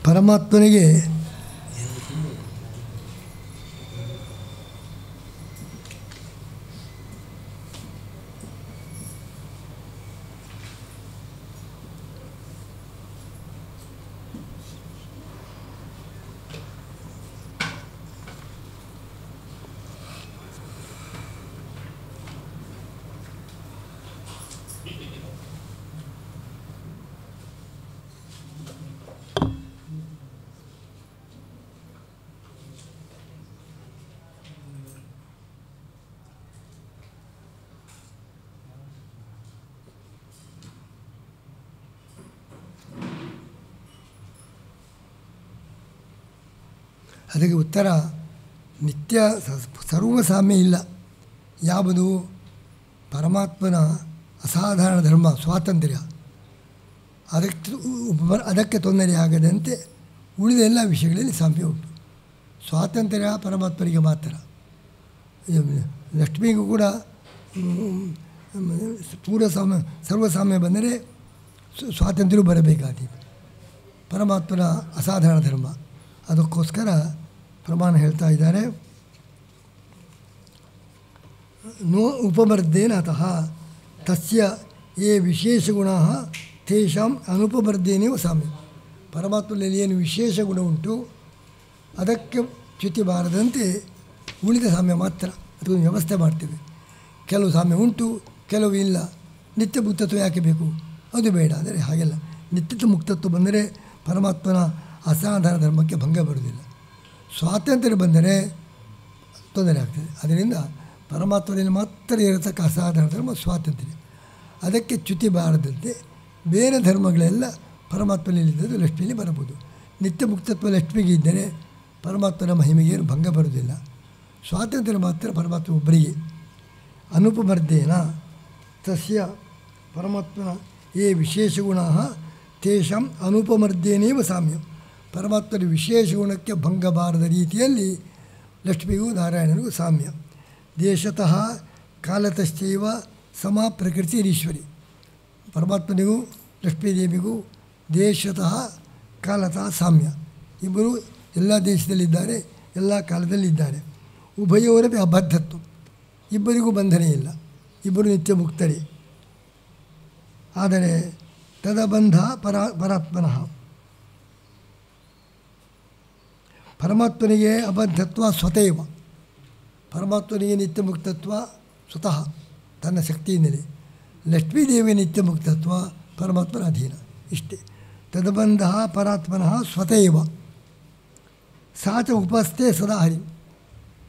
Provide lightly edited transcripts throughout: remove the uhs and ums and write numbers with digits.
ಪರಮಾತ್ಮನಿಗೆ ಅದಕ್ಕೆ ಉತ್ತರ ನಿತ್ಯ ಸರ್ವಸಾಮ್ಯ ಇಲ್ಲ. ಯಾವುದು ಪರಮಾತ್ಮನ ಅಸಾಧಾರಣ ಧರ್ಮ ಸ್ವಾತಂತ್ರ್ಯ, ಅದಕ್ಕೆ ತೊಂದರೆಯಾಗದಂತೆ ಉಳಿದ ಎಲ್ಲ ವಿಷಯಗಳಲ್ಲಿ ಸಾಮ್ಯ ಉಂಟು. ಸ್ವಾತಂತ್ರ್ಯ ಪರಮಾತ್ಮನಿಗೆ ಮಾತ್ರ. ಲಕ್ಷ್ಮಿಗೂ ಕೂಡ ಸರ್ವಸಾಮ್ಯ ಬಂದರೆ ಸ್ವಾತಂತ್ರ್ಯವೂ ಬರಬೇಕಾದೀತು. ಪರಮಾತ್ಮನ ಅಸಾಧಾರಣ ಧರ್ಮ, ಅದಕ್ಕೋಸ್ಕರ ಪ್ರಮಾಣ ಹೇಳ್ತಾ ಇದ್ದಾರೆ. ನೋ ಉಪಮರ್ದೇನ ಅತಃ ತಸ್ಯ ಯೇ ವಿಶೇಷ ಗುಣ ತೇಷಾಂ ಅನುಪಮರ್ದೇನೇವ ಸಾಮ್ಯ. ಪರಮಾತ್ಮನಲ್ಲಿ ಏನು ವಿಶೇಷ ಗುಣ ಉಂಟು ಅದಕ್ಕೆ ಚ್ಯುತಿ ಬಾರದಂತೆ ಉಳಿದ ಸಾಮ್ಯ ಮಾತ್ರ ಅದಕ್ಕೊಂದು ವ್ಯವಸ್ಥೆ ಮಾಡ್ತೇವೆ. ಕೆಲವು ಸಾಮ್ಯ ಉಂಟು, ಕೆಲವು ಇಲ್ಲ. ನಿತ್ಯ ಮುಕ್ತತ್ವ ಯಾಕೆ ಬೇಕು? ಅದು ಬೇಡ. ಅಂದರೆ ಹಾಗೆಲ್ಲ ನಿತ್ಯ ಮುಕ್ತತ್ವ ಬಂದರೆ ಪರಮಾತ್ಮನ ಅಸಾಧಾರಣ ಧರ್ಮಕ್ಕೆ ಭಂಗ ಬರುವುದಿಲ್ಲ. ಸ್ವಾತಂತ್ರ್ಯ ಬಂದರೆ ತೊಂದರೆ ಆಗ್ತದೆ. ಅದರಿಂದ ಪರಮಾತ್ಮನಲ್ಲಿ ಮಾತ್ರ ಇರತಕ್ಕ ಅಸಾಧಾರಣ ಧರ್ಮ ಸ್ವಾತಂತ್ರ್ಯ. ಅದಕ್ಕೆ ಚ್ಯುತಿ ಬಾರದಂತೆ ಬೇರೆ ಧರ್ಮಗಳೆಲ್ಲ ಪರಮಾತ್ಮನಲ್ಲಿದ್ದದ್ದು ಲಕ್ಷ್ಮಿಯಲ್ಲಿ ಬರಬಹುದು. ನಿತ್ಯ ಮುಕ್ತತ್ವ ಲಕ್ಷ್ಮಿಗೆ ಇದ್ದರೆ ಪರಮಾತ್ಮನ ಮಹಿಮೆಗೆ ಏನು ಭಂಗ ಬರುವುದಿಲ್ಲ. ಸ್ವಾತಂತ್ರ್ಯ ಮಾತ್ರ ಪರಮಾತ್ಮ ಒಬ್ಬರಿಗೆ. ಅನುಪಮರ್ದೇನ ತಸ್ಯ ಪರಮಾತ್ಮನ ಯೇ ವಿಶೇಷ ಗುಣ ತೇಷಾಂ ಅನುಪಮರ್ದೇನೇವ ಸಾಮ್ಯ. ಪರಮಾತ್ಮನ ವಿಶೇಷ ಗುಣಕ್ಕೆ ಭಂಗ ಬಾರದ ರೀತಿಯಲ್ಲಿ ಲಕ್ಷ್ಮಿಗೂ ನಾರಾಯಣನಿಗೂ ಸಾಮ್ಯ. ದೇಶತಃ ಕಾಲತಶ್ಚೈವ ಸಮ ಪ್ರಕೃತಿ ಈಶ್ವರಿ. ಪರಮಾತ್ಮನಿಗೂ ಲಕ್ಷ್ಮೀದೇವಿಗೂ ದೇಶತಃ ಕಾಲತಃ ಸಾಮ್ಯ. ಇಬ್ಬರು ಎಲ್ಲ ದೇಶದಲ್ಲಿದ್ದಾರೆ, ಎಲ್ಲ ಕಾಲದಲ್ಲಿದ್ದಾರೆ. ಉಭಯವರೇ ಅಬದ್ಧತ್ವ, ಇಬ್ಬರಿಗೂ ಬಂಧನೆ ಇಲ್ಲ, ಇಬ್ಬರು ನಿತ್ಯ ಮುಕ್ತರೇ. ಆದರೆ ತದಬಂಧ ಪರಾತ್ಮನಃ. ಪರಮಾತ್ಮನಿಗೆ ಅಬದ್ಧತ್ವ ಸ್ವತೇವ. ಪರಮಾತ್ಮನಿಗೆ ನಿತ್ಯ ಮುಕ್ತತ್ವ ಸ್ವತಃ ತನ್ನ ಶಕ್ತಿಯಿಂದಲೇ. ಲಕ್ಷ್ಮೀದೇವಿಯ ನಿತ್ಯ ಮುಕ್ತತ್ವ ಪರಮಾತ್ಮನ ಅಧೀನ. ಇಷ್ಟೇ. ತದಬಂಧ ಪರಾತ್ಮನಃ ಸ್ವತೇವ ಸಾಚ ಉಪಾಸ್ತೆ ಸದಾ ಹರಿ.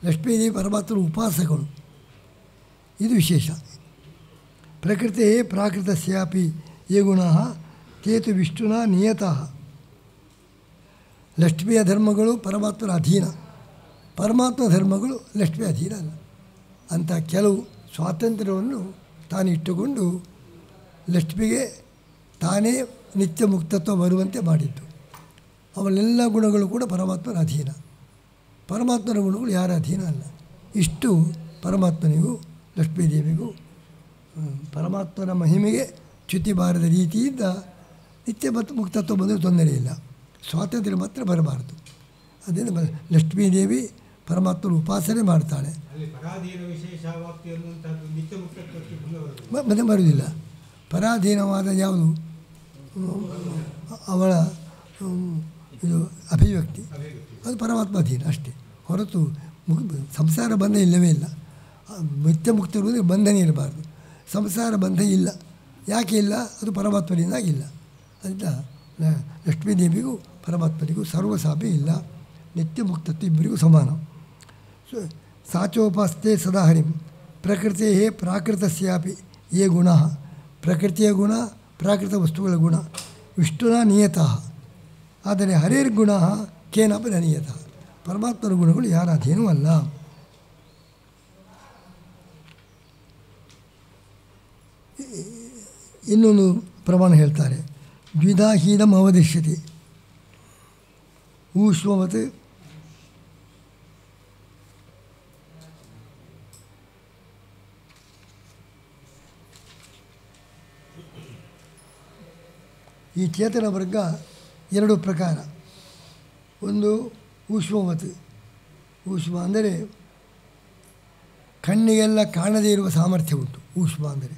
ಲಕ್ಷ್ಮೀದೇವಿ ಪರಮಾತ್ಮನ ಉಪಾಸಕರು, ಇದು ವಿಶೇಷ. ಪ್ರಕೃತಿ ಪ್ರಾಕೃತಸ್ಯಾಪಿ ಯೇ ಗುಣ ತೇತು ವಿಷ್ಣುನ ನಿಯತಃ. ಲಕ್ಷ್ಮಿಯ ಧರ್ಮಗಳು ಪರಮಾತ್ಮನ ಅಧೀನ, ಪರಮಾತ್ಮ ಧರ್ಮಗಳು ಲಕ್ಷ್ಮಿ ಅಧೀನ ಅಲ್ಲ. ಅಂಥ ಕೆಲವು ಸ್ವಾತಂತ್ರ್ಯವನ್ನು ತಾನು ಇಟ್ಟುಕೊಂಡು ಲಕ್ಷ್ಮಿಗೆ ತಾನೇ ನಿತ್ಯ ಮುಕ್ತತ್ವ ಬರುವಂತೆ ಮಾಡಿದ್ದು. ಅವಳೆಲ್ಲ ಗುಣಗಳು ಕೂಡ ಪರಮಾತ್ಮನ ಅಧೀನ, ಪರಮಾತ್ಮನ ಗುಣಗಳು ಯಾರ ಅಧೀನ ಅಲ್ಲ. ಇಷ್ಟು ಪರಮಾತ್ಮನಿಗೂ ಲಕ್ಷ್ಮೀದೇವಿಗೂ ಪರಮಾತ್ಮನ ಮಹಿಮೆಗೆ ಚ್ಯುತಿ ಬಾರದ ರೀತಿಯಿಂದ ನಿತ್ಯ ಮತ್ತು ಮುಕ್ತತ್ವ ಬಂದರೆ ತೊಂದರೆ ಇಲ್ಲ. ಸ್ವಾತಂತ್ರ್ಯ ಮಾತ್ರ ಬರಬಾರದು. ಅದರಿಂದ ಲಕ್ಷ್ಮೀದೇವಿ ಪರಮಾತ್ಮನ ಉಪಾಸನೆ ಮಾಡ್ತಾಳೆ. ಮತ್ತೆ ಬರುವುದಿಲ್ಲ. ಪರಾಧೀನವಾದ ಯಾವುದು? ಅವಳ ಇದು ಅಭಿವ್ಯಕ್ತಿ, ಅದು ಪರಮಾತ್ಮ ಅಧೀನ ಅಷ್ಟೇ. ಹೊರತು ಸಂಸಾರ ಬಂಧ ಇಲ್ಲವೇ ಇಲ್ಲ. ನಿತ್ಯ ಮುಕ್ತ ಇರುವುದಕ್ಕೆ ಬಂಧನೆ ಇರಬಾರ್ದು. ಸಂಸಾರ ಬಂಧ ಇಲ್ಲ. ಯಾಕೆ ಇಲ್ಲ? ಅದು ಪರಮಾತ್ಮನಿಂದ ಇಲ್ಲ. ಅದರಿಂದ ಲಕ್ಷ್ಮೀದೇವಿಗೂ ಪರಮಾತ್ಮನಿಗೂ ಸರ್ವಸಾಮ್ಯ ಇಲ್ಲ. ನಿತ್ಯ ಮುಕ್ತತ್ವ ಇಬ್ಬರಿಗೂ ಸಮಾನ. ಸಾಚೋಪಾಸ್ತೆ ಸದಾ ಹರಿಂ. ಪ್ರಕೃತಿ ಪ್ರಾಕೃತಸ್ಯಾಪಿ ಯೇ ಗುಣ. ಪ್ರಕೃತಿಯ ಗುಣ, ಪ್ರಾಕೃತ ವಸ್ತುಗಳ ಗುಣ ವಿಷ್ಣುನ ನಿಯತಃ. ಆದರೆ ಹರೇರ್ಗುಣ ಕೇನಪಿ ನ ನಿಯತಃ. ಪರಮಾತ್ಮನ ಗುಣಗಳು ಯಾರ ಅಧೀನವೂ ಅಲ್ಲ. ಇನ್ನೊಂದು ಪ್ರಮಾಣ ಹೇಳ್ತಾರೆ. ದ್ವಿಧಾಹೀನಂ ಅವದಿಶ್ಯತೆ. ಊಷ್ಮವತ್ ಈ ಚೇತನ ವರ್ಗ ಎರಡು ಪ್ರಕಾರ. ಒಂದು ಊಷ್ಮವತ್. ಊಷ್ಮ ಅಂದರೆ ಕಣ್ಣಿಗೆಲ್ಲ ಕಾಣದೇ ಇರುವ ಸಾಮರ್ಥ್ಯ ಉಂಟು. ಊಷ್ಮ ಅಂದರೆ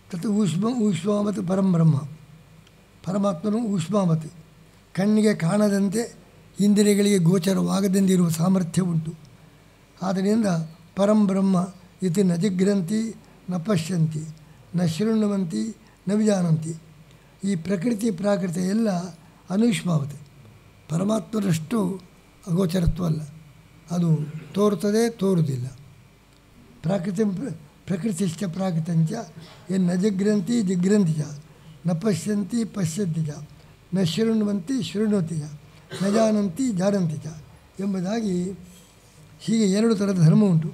ತತ್ ಊಷ್ಮಾವತ್ ಪರಂಬ್ರಹ್ಮ. ಪರಮಾತ್ಮನು ಊಷ್ಮಾವತ್, ಕಣ್ಣಿಗೆ ಕಾಣದಂತೆ ಇಂದ್ರಿಯಗಳಿಗೆ ಗೋಚರವಾಗದಂದಿರುವ ಸಾಮರ್ಥ್ಯ ಉಂಟು. ಆದ್ದರಿಂದ ಪರಂಬ್ರಹ್ಮ ಇತಿ ನ ಜಿಗ್ರಂತಿ ನ ಪಶ್ಯಂತಿ ನ ಶೃಣ್ವಂತಿ ನ ವಿಜಾನಂತಿ. ಈ ಪ್ರಕೃತಿ ಪ್ರಾಕೃತ ಎಲ್ಲ ಅನೂಷ್ಮಾವತ್, ಪರಮಾತ್ಮನಷ್ಟು ಅಗೋಚರತ್ವ ಅಲ್ಲ. ಅದು ತೋರುತ್ತದೆ, ತೋರುವುದಿಲ್ಲ. ಪ್ರಕೃತಿಶ್ಚ ಪ್ರಾಕೃತಂಚ ಏನು ನ ಜಿಗ್ರಂತಿ ಜಿಗ್ರಂತಿ ಚ ನ ಪಶ್ಯಂತಿ ಪಶ್ಯಂತಿ ಚ ನ ಶೃಣ್ವಂತಿ ಶೃಣ್ವತಿ ಚ ನ ಜಾನಂತಿ ಜಾನಂತಿ ಚ ಎಂಬುದಾಗಿ ಹೀಗೆ ಎರಡು ಥರದ ಧರ್ಮ ಉಂಟು.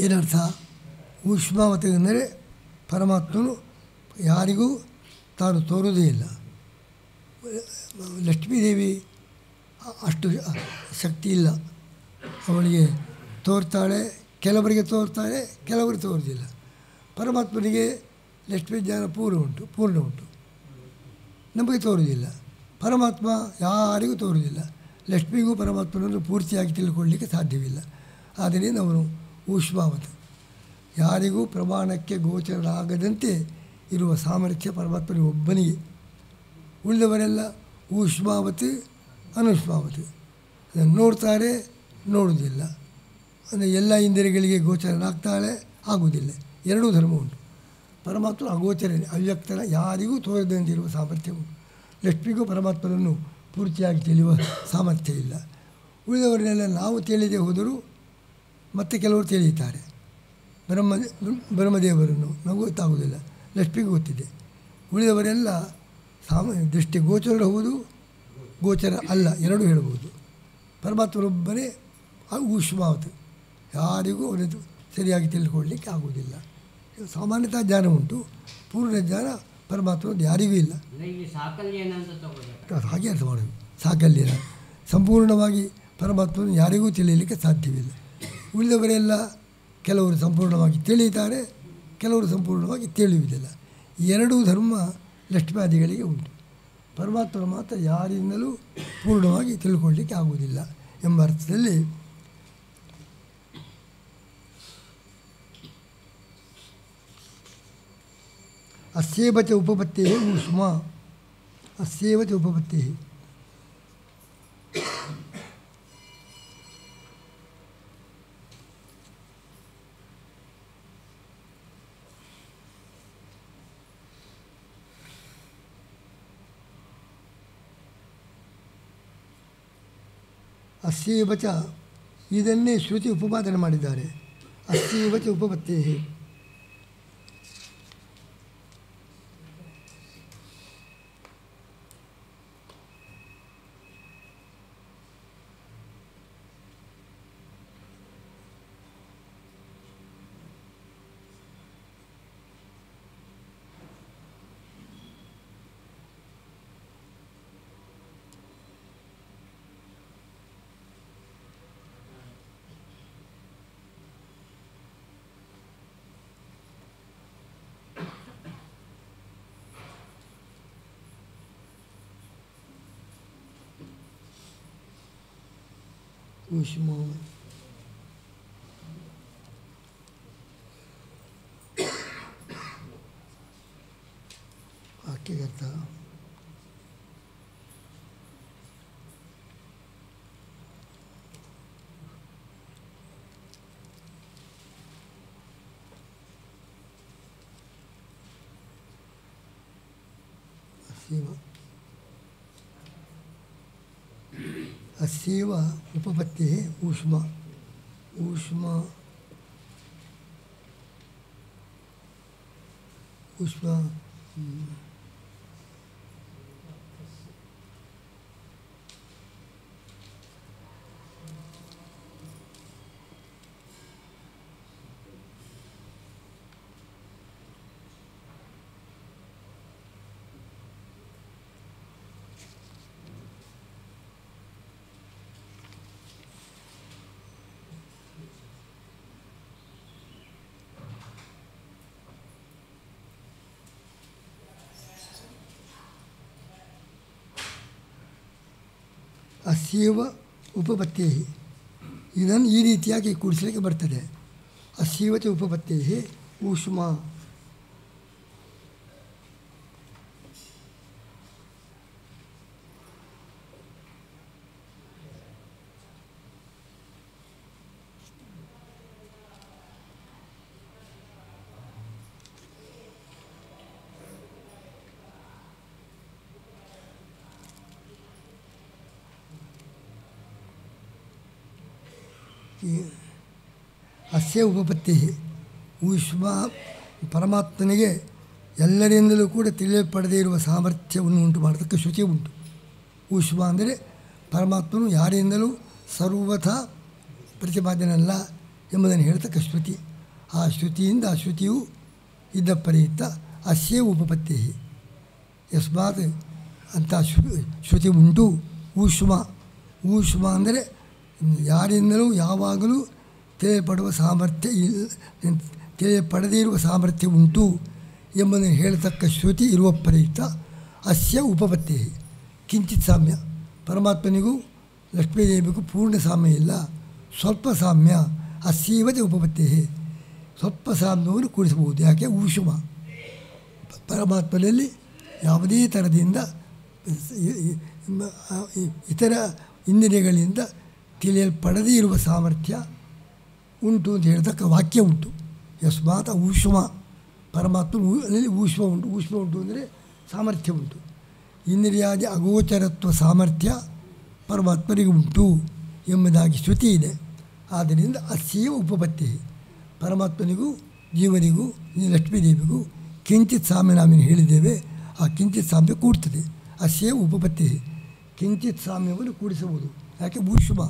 ಏನರ್ಥ? ಊಷ್ಮಾವತಿ ಅಂದರೆ ಪರಮಾತ್ಮನು ಯಾರಿಗೂ ತಾನು ತೋರುವುದೇ ಇಲ್ಲ. ಲಕ್ಷ್ಮೀದೇವಿ ಅಷ್ಟು ಶಕ್ತಿ ಇಲ್ಲ. ಅವಳಿಗೆ ತೋರ್ತಾಳೆ, ಕೆಲವರಿಗೆ ತೋರ್ತಾಳೆ, ಕೆಲವರಿಗೆ ತೋರುವುದಿಲ್ಲ. ಪರಮಾತ್ಮನಿಗೆ ಲಕ್ಷ್ಮೀ ಜ್ಞಾನ ಪೂರ್ಣ ಉಂಟು, ನಮಗೆ ತೋರುವುದಿಲ್ಲ. ಪರಮಾತ್ಮ ಯಾರಿಗೂ ತೋರುವುದಿಲ್ಲ. ಲಕ್ಷ್ಮಿಗೂ ಪರಮಾತ್ಮನನ್ನು ಪೂರ್ತಿಯಾಗಿ ತಿಳ್ಕೊಳ್ಳಲಿಕ್ಕೆ ಸಾಧ್ಯವಿಲ್ಲ. ಆದ್ದರಿಂದ ಅವನು ಊಷ್ಮಾವತ್, ಯಾರಿಗೂ ಪ್ರಮಾಣಕ್ಕೆ ಗೋಚರರಾಗದಂತೆ ಇರುವ ಸಾಮರ್ಥ್ಯ ಪರಮಾತ್ಮನಿಗೆ ಒಬ್ಬನಿಗೆ. ಉಳಿದವರೆಲ್ಲ ಊಷ್ಮಾವತ್ ಅನುಷ್ಮಾವತ್, ಅದನ್ನು ನೋಡ್ತಾರೆ, ನೋಡುವುದಿಲ್ಲ. ಅಂದರೆ ಎಲ್ಲ ಇಂದ್ರಿಯಗಳಿಗೆ ಗೋಚರನಾಗ್ತಾಳೆ, ಆಗುವುದಿಲ್ಲ. ಎರಡೂ ಧರ್ಮ ಉಂಟು. ಪರಮಾತ್ಮ ಅಗೋಚರ, ಅವ್ಯಕ್ತನ, ಯಾರಿಗೂ ತೋರದಂತಿರುವ ಸಾಮರ್ಥ್ಯ ಉಂಟು. ಲಕ್ಷ್ಮಿಗೂ ಪರಮಾತ್ಮನನ್ನು ಪೂರ್ತಿಯಾಗಿ ತಿಳಿಯುವ ಸಾಮರ್ಥ್ಯ ಇಲ್ಲ. ಉಳಿದವರನ್ನೆಲ್ಲ ನಾವು ತಿಳಿದೇ ಹೋದರೂ ಮತ್ತೆ ಕೆಲವರು ತಿಳಿಯುತ್ತಾರೆ. ಬ್ರಹ್ಮದೇವರನ್ನು ನಮಗೂ ಗೊತ್ತಾಗುವುದಿಲ್ಲ, ಲಕ್ಷ್ಮಿಗೂ ಗೊತ್ತಿದೆ. ಉಳಿದವರೆಲ್ಲ ದೃಷ್ಟಿ ಗೋಚರ ಹೌದು, ಗೋಚರ ಅಲ್ಲ, ಎರಡೂ ಹೇಳ್ಬೋದು. ಪರಮಾತ್ಮನೊಬ್ಬನೇ ಊಷ್ಮಾವತ್, ಯಾರಿಗೂ ಅವರದ್ದು ಸರಿಯಾಗಿ ತಿಳ್ಕೊಳ್ಳಲಿಕ್ಕೆ ಆಗುವುದಿಲ್ಲ. ಸಾಮಾನ್ಯತಃ ಜ್ಞಾನ ಉಂಟು, ಪೂರ್ಣ ಜ್ಞಾನ ಪರಮಾತ್ಮನದ್ದು ಯಾರಿಗೂ ಇಲ್ಲ. ಹಾಗೆ ಅರ್ಥ ಮಾಡಬೇಕು. ಸಾಕಲ್ಯನ ಸಂಪೂರ್ಣವಾಗಿ ಪರಮಾತ್ಮನ ಯಾರಿಗೂ ತಿಳಿಯಲಿಕ್ಕೆ ಸಾಧ್ಯವಿಲ್ಲ. ಉಳಿದವರೆಲ್ಲ ಕೆಲವರು ಸಂಪೂರ್ಣವಾಗಿ ತಿಳಿಯುತ್ತಾರೆ, ಕೆಲವರು ಸಂಪೂರ್ಣವಾಗಿ ತಿಳಿಯುವುದಿಲ್ಲ. ಎರಡೂ ಧರ್ಮ ಲಕ್ಷ್ಮ್ಯಾದಿಗಳಿಗೆ ಉಂಟು. ಪರಮಾತ್ಮನ ಮಾತ್ರ ಯಾರಿಂದಲೂ ಪೂರ್ಣವಾಗಿ ತಿಳ್ಕೊಳ್ಳಲಿಕ್ಕೆ ಆಗುವುದಿಲ್ಲ ಎಂಬ ಅರ್ಥದಲ್ಲಿ ಅಸ್ಯೇವ ಚ ಉಪಪತ್ತೇ ಊಷ್ಮ, ಅಸ್ಯೇವ ಚ ಉಪಪತ್ತೇ. ಅಸ್ಯೇವ ಚ, ಇದನ್ನೇ ಶ್ರುತಿ ಉಪಪಾದನೆ ಮಾಡಿದ್ದಾರೆ. ಅಸ್ಯೇವ ಚ ಉಪಪತ್ತೇ. ಊಷ್ಮ ವಾಕ್ಯಗರ್ಥ. ಅಸ್ಯೇವ ಉಪಪತ್ತೇಃ ಊಷ್ಮ. ಊಷ್ಮ ಉಷ್ಮ ಅಸ್ಯೇವ ಉಪಪತ್ತೇ ಇದನ್ನು ಈ ರೀತಿಯಾಗಿ ಕೂಡಿಸಲಿಕ್ಕೆ ಬರ್ತದೆ. ಅಸ್ಯೇವಚ ಉಪಪತ್ತೇ ಊಷ್ಮ ಅಸ್ಯ ಉಪಪತ್ತಿ ಊಷ್ಮ ಪರಮಾತ್ಮನಿಗೆ ಎಲ್ಲರಿಂದಲೂ ಕೂಡ ತಿಳಿಯಲ್ಪಡದೇ ಇರುವ ಸಾಮರ್ಥ್ಯವನ್ನು ಉಂಟು ಮಾಡತಕ್ಕ ಶ್ರುತಿ ಉಂಟು. ಊಷ್ಮ ಅಂದರೆ ಪರಮಾತ್ಮನು ಯಾರಿಂದಲೂ ಸರ್ವಥಾ ಪ್ರತಿಪಾದನಲ್ಲ ಎಂಬುದನ್ನು ಹೇಳ್ತಕ್ಕ ಶ್ರುತಿ. ಆ ಶ್ರುತಿಯಿಂದ ಆ ಶ್ರುತಿಯು ಇದ್ದ ಪ್ರಯುಕ್ತ ಅಸ್ಯ ಉಪಪತ್ತಿ ಯಸ್ಮಾತ್ ಅಂತ ಶ್ರುತಿ ಉಂಟು. ಊಷ್ಮ ಅಂದರೆ ಯಾರಿಂದಲೂ ಯಾವಾಗಲೂ ತಿಳಿಯಲ್ಪಡುವ ಸಾಮರ್ಥ್ಯ ತಿಳಿಯಲ್ಪಡದೇ ಇರುವ ಸಾಮರ್ಥ್ಯ ಉಂಟು ಎಂಬುದನ್ನು ಹೇಳತಕ್ಕ ಶ್ರುತಿ ಇರುವ ಪ್ರಯುಕ್ತ ಅಸ್ಯ ಉಪಪತ್ತಿ. ಕಿಂಚಿತ್ ಸಾಮ್ಯ, ಪರಮಾತ್ಮನಿಗೂ ಲಕ್ಷ್ಮೀದೇವಿಗೂ ಪೂರ್ಣ ಸಾಮ್ಯ ಇಲ್ಲ, ಸ್ವಲ್ಪ ಸಾಮ್ಯ. ಅಸ್ಯವಚ ಉಪಪತ್ತಿ, ಸ್ವಲ್ಪ ಸಾಮ್ಯವನ್ನು ಕೂಡಿಸಬಹುದು. ಯಾಕೆ? ಊಷ್ಮ ಪರಮಾತ್ಮನಲ್ಲಿ ಯಾವುದೇ ಥರದಿಂದ ಇತರ ಇಂದ್ರಿಯಗಳಿಂದ ತಿಳಿಯಲ್ಪಡದೇ ಇರುವ ಸಾಮರ್ಥ್ಯ ಉಂಟು ಅಂತ ಹೇಳ್ತಕ್ಕ ವಾಕ್ಯ ಉಂಟು. ಯಸ್ಮಾತ್ ಊಷ್ಮ, ಪರಮಾತ್ಮನಲ್ಲಿ ಊಷ್ಮ ಉಂಟು ಅಂದರೆ ಸಾಮರ್ಥ್ಯ ಉಂಟು. ಇಂದ್ರಿಯಾದಿ ಅಗೋಚರತ್ವ ಸಾಮರ್ಥ್ಯ ಪರಮಾತ್ಮನಿಗೆ ಉಂಟು ಎಂಬುದಾಗಿ ಶ್ರುತಿ ಇದೆ. ಆದ್ದರಿಂದ ಅಸ್ಯ ಉಪಪತ್ತಿ, ಪರಮಾತ್ಮನಿಗೂ ಜೀವನಿಗೂ ಲಕ್ಷ್ಮೀದೇವಿಗೂ ಕಿಂಚಿತ್ ಸಾಮ್ಯ ನಾವೇನು ಹೇಳಿದ್ದೇವೆ, ಆ ಕಿಂಚಿತ್ ಸಾಮ್ಯ ಕೂಡ್ತದೆ. ಅಸ್ಯ ಉಪಪತ್ತಿ, ಕಿಂಚಿತ್ ಸಾಮ್ಯವನ್ನು ಕೂಡಿಸಬಹುದು. ಯಾಕೆ? ಊಷ್ಮ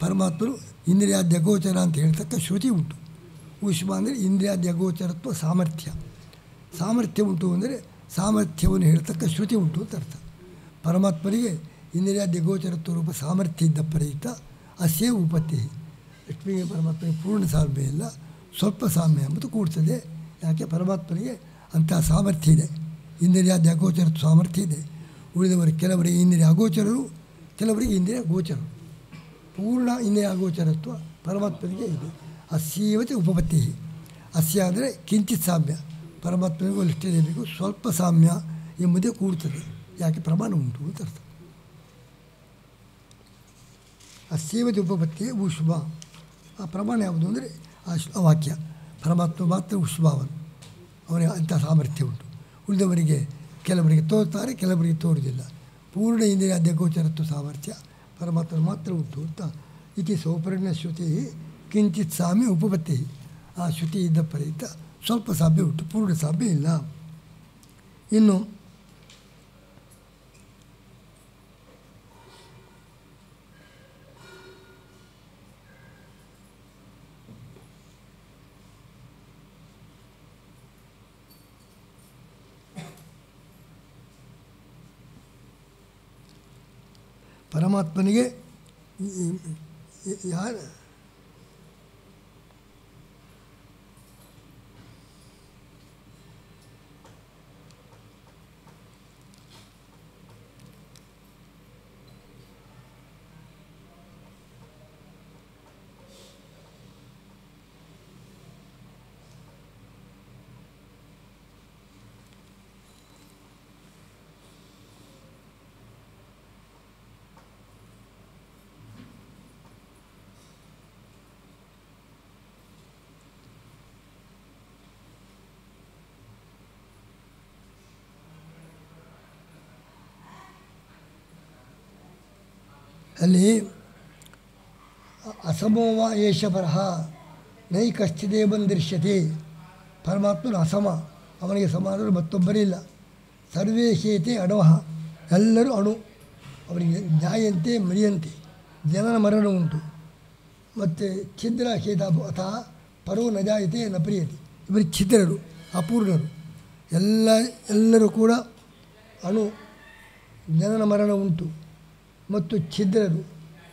ಪರಮಾತ್ಮನು ಇಂದ್ರಿಯಾದ್ಯ ಅಗೋಚರ ಅಂತ ಹೇಳ್ತಕ್ಕ ಶ್ರುತಿ ಉಂಟು. ಊಷ್ಮ ಅಂದರೆ ಇಂದ್ರಿಯಾದ್ಯ ಅಗೋಚರತ್ವ ಸಾಮರ್ಥ್ಯ ಉಂಟು ಅಂದರೆ ಸಾಮರ್ಥ್ಯವನ್ನು ಹೇಳ್ತಕ್ಕ ಶ್ರುತಿ ಉಂಟು ಅಂತ ಅರ್ಥ. ಪರಮಾತ್ಮನಿಗೆ ಇಂದ್ರಿಯಾದ್ಯ ಅಗೋಚರತ್ವ ರೂಪ ಸಾಮರ್ಥ್ಯ ಇದ್ದ ಪ್ರಯುಕ್ತ ಅಸ್ಯ ಉಪಪತ್ತಿ. ಲಕ್ಷ್ಮಿಗೆ ಪರಮಾತ್ಮನಿಗೆ ಪೂರ್ಣ ಸಾಮ್ಯ ಇಲ್ಲ, ಸ್ವಲ್ಪ ಸಾಮ್ಯ ಎಂಬುದು ಕೂಡ್ತದೆ. ಯಾಕೆ? ಪರಮಾತ್ಮನಿಗೆ ಅಂತಹ ಸಾಮರ್ಥ್ಯ ಇದೆ, ಇಂದ್ರಿಯಾದ್ಯ ಅಗೋಚರತ್ವ ಸಾಮರ್ಥ್ಯ ಇದೆ. ಉಳಿದವರಿಗೆ ಕೆಲವರಿಗೆ ಇಂದ್ರಿಯ ಅಗೋಚರರು, ಕೆಲವರಿಗೆ ಇಂದ್ರಿಯ ಗೋಚರರು. ಪೂರ್ಣ ಇಂದ್ರಿಯ ಅಗೋಚರತ್ವ ಪರಮಾತ್ಮನಿಗೆ ಇದೆ. ಅಸ್ಯವಚ ಉಪಪತ್ತಿ. ಅಸ್ಯ ಅಂದರೆ ಕಿಂಚಿತ್ ಸಾಮ್ಯ, ಪರಮಾತ್ಮನಿಗೂ ಲಕ್ಷ್ಮೀದೇವಿಗೂ ಸ್ವಲ್ಪ ಸಾಮ್ಯ ಎಂಬುದೇ ಕೂಡುತ್ತದೆ. ಯಾಕೆ? ಪ್ರಮಾಣ ಉಂಟು ಅಂತ ಅರ್ಥ. ಅಸ್ಯವಚ ಉಪಪತ್ತಿ ಊಷ್ಮ. ಆ ಪ್ರಮಾಣ ಯಾವುದು ಅಂದರೆ ಆ ವಾಕ್ಯ. ಪರಮಾತ್ಮ ಮಾತ್ರ ಊಷ್ಮವನು, ಅವನಿಗೆ ಅಂಥ ಸಾಮರ್ಥ್ಯ ಉಂಟು. ಉಳಿದವರಿಗೆ ಕೆಲವರಿಗೆ ತೋರ್ತಾರೆ, ಕೆಲವರಿಗೆ ತೋರುವುದಿಲ್ಲ. ಪೂರ್ಣ ಇಂದ್ರಿಯಾದ್ಯ ಗೋಚರತ್ವ ಸಾಮರ್ಥ್ಯ ಪರಮಾತ್ಮ ಮಾತ್ರ ಉಂಟು ಅಂತ. ಇತಿ ಸೌಪರ್ಣ ಶ್ರುತಿ ಕಿಂಚಿತ್ ಸಾಮ್ಯ ಉಪಪತ್ತಿ. ಆ ಶ್ರುತಿ ಇದ್ದ ಪ್ರಯುಕ್ತ ಸ್ವಲ್ಪ ಸಾಮ್ಯ ಉಂಟು, ಪೂರ್ಣ ಸಾಮ್ಯ ಇಲ್ಲ. ಇನ್ನು ಪರಮಾತ್ಮನಿಗೆ ಯಾರು ಅಲ್ಲಿ ಅಸಮೋವ ಏಷ ಪರಹ ನೈ ಕಶ್ಚಿದೇವನ್ ದೃಶ್ಯತೆ. ಪರಮಾತ್ಮನ ಅಸಮ, ಅವನಿಗೆ ಸಮಾನರು ಮತ್ತೊಬ್ಬರಿಲ್ಲ. ಸರ್ವೇ ಹೇತೆ ಅಣವಃ, ಎಲ್ಲರೂ ಅಣು. ಅವರಿಗೆ ಜಾಯಂತೆ ಮ್ರಿಯಂತೆ, ಜನನ ಮರಣ ಉಂಟು. ಮತ್ತು ಛಿದ್ರ ಹೇತ ಅಥವಾ ಪರೋ ನ ಜಾಯತೆ ನ ಪ್ರಿಯತೆ, ಇವರಿಗೆ ಛಿದ್ರರು, ಅಪೂರ್ಣರು. ಎಲ್ಲರೂ ಕೂಡ ಅಣು, ಜನನ ಮರಣ ಉಂಟು. ಮತ್ತು ಛಿದ್ರರು,